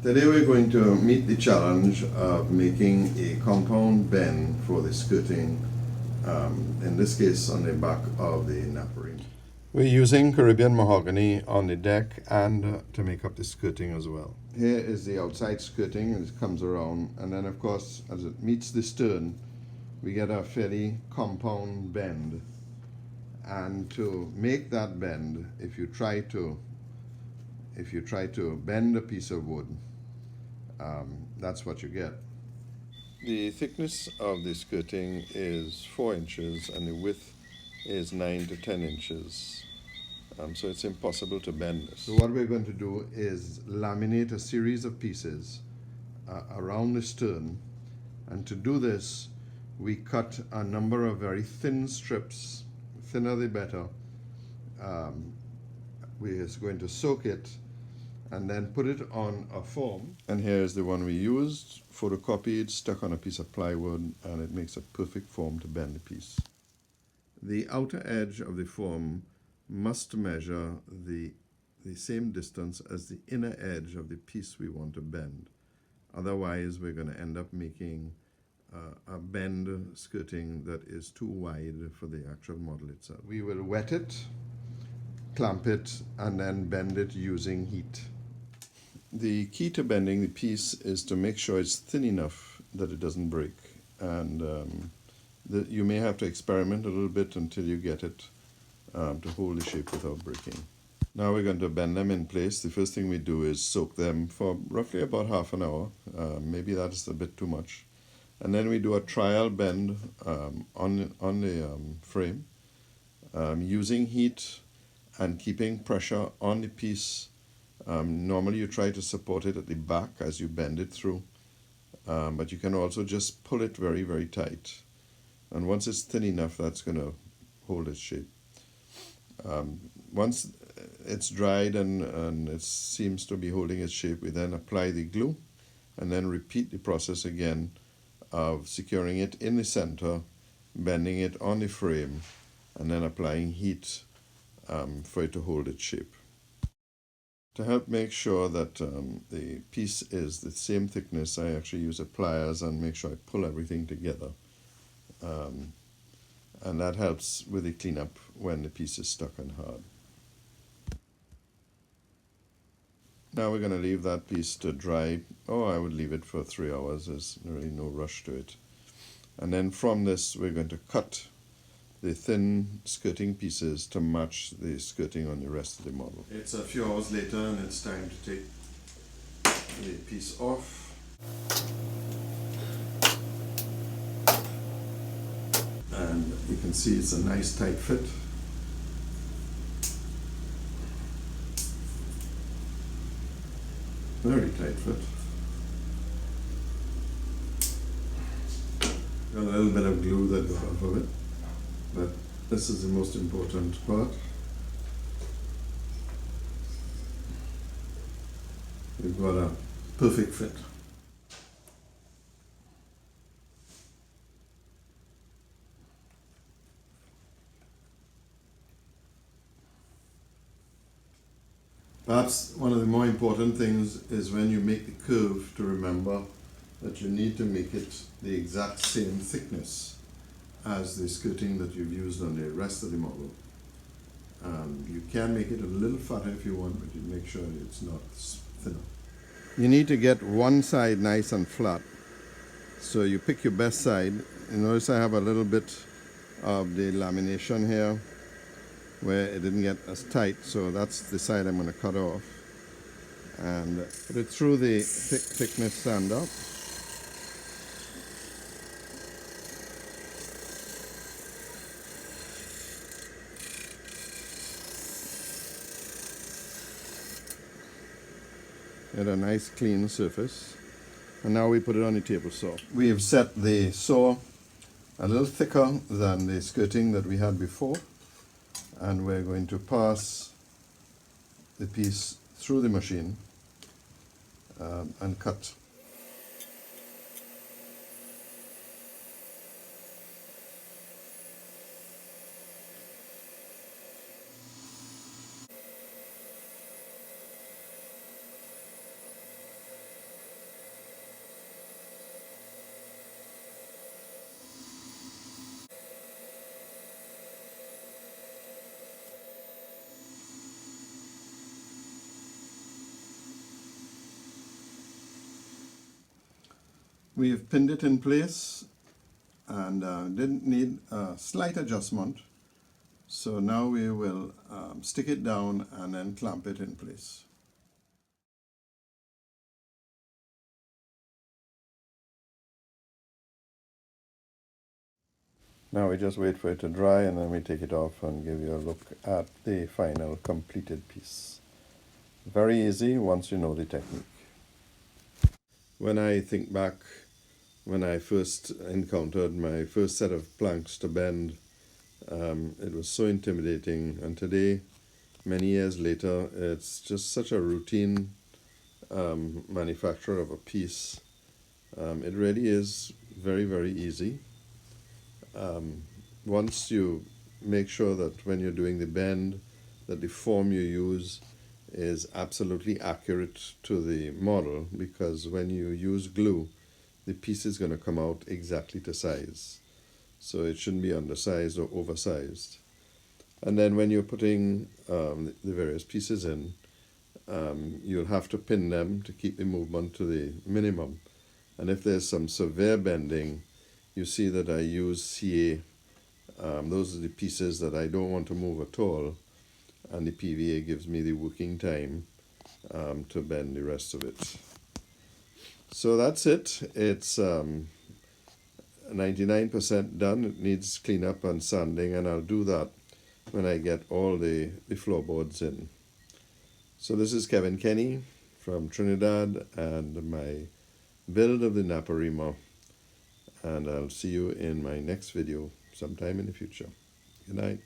Today we're going to meet the challenge of making a compound bend for the skirting, in this case on the back of the Naparima. We're using Caribbean mahogany on the deck and to make up the skirting as well. Here is the outside skirting, and it comes around, and then of course as it meets the stern we get a fairly compound bend. And to make that bend, if you try to bend a piece of wood, that's what you get. The thickness of the skirting is 4 inches and the width is 9 to 10 inches. So it's impossible to bend this. So what we're going to do is laminate a series of pieces around the stern, and to do this we cut a number of very thin strips, thinner the better. We're going to soak it and then put it on a foam. And here's the one we used, photocopied, stuck on a piece of plywood, and it makes a perfect form to bend the piece. The outer edge of the foam must measure the same distance as the inner edge of the piece we want to bend. Otherwise, we're going to end up making a bend skirting that is too wide for the actual model itself. We will wet it, clamp it, and then bend it using heat. The key to bending the piece is to make sure it's thin enough that it doesn't break, and you may have to experiment a little bit until you get it to hold the shape without breaking. Now we're going to bend them in place. The first thing we do is soak them for roughly about half an hour. Maybe that's a bit too much. And then we do a trial bend on the frame using heat and keeping pressure on the piece. Normally you try to support it at the back as you bend it through, but you can also just pull it very, very tight. And once it's thin enough, that's going to hold its shape. Once it's dried and it seems to be holding its shape, we then apply the glue and then repeat the process again of securing it in the center, bending it on the frame, and then applying heat for it to hold its shape. To help make sure that the piece is the same thickness, I actually use a pliers and make sure I pull everything together. And that helps with the cleanup when the piece is stuck and hard. Now we're going to leave that piece to dry. I would leave it for 3 hours. There's really no rush to it. And then from this we're going to cut the thin skirting pieces to match the skirting on the rest of the model. It's a few hours later and it's time to take the piece off. And you can see it's a nice tight fit. Very tight fit. Got a little bit of glue that got off of it, but this is the most important part. We've got a perfect fit. Perhaps one of the more important things is when you make the curve to remember that you need to make it the exact same thickness as the skirting that you've used on the rest of the model. You can make it a little fatter if you want, but you make sure it's not thinner. You need to get one side nice and flat. So you pick your best side. You notice I have a little bit of the lamination here where it didn't get as tight, so that's the side I'm going to cut off and put it through the thickness sander. Get a nice clean surface, and now we put it on the table saw. We have set the saw a little thicker than the skirting that we had before, and we're going to pass the piece through the machine and cut. We've pinned it in place and didn't need a slight adjustment. So now we will stick it down and then clamp it in place. Now we just wait for it to dry and then we take it off and give you a look at the final completed piece. Very easy once you know the technique. When I think back when I first encountered my first set of planks to bend, it was so intimidating, and today, many years later, it's just such a routine manufacture of a piece. It really is very, very easy. Once you make sure that when you're doing the bend, that the form you use is absolutely accurate to the model, because when you use glue, the piece is going to come out exactly to size. So it shouldn't be undersized or oversized. And then when you're putting the various pieces in, you'll have to pin them to keep the movement to the minimum. And if there's some severe bending, you see that I use CA. Those are the pieces that I don't want to move at all, and the PVA gives me the working time to bend the rest of it. So that's it. It's 99% done. It needs cleanup and sanding, and I'll do that when I get all the floorboards in. So this is Kevin Kenny from Trinidad and my build of the Naparima, and I'll see you in my next video sometime in the future. Good night.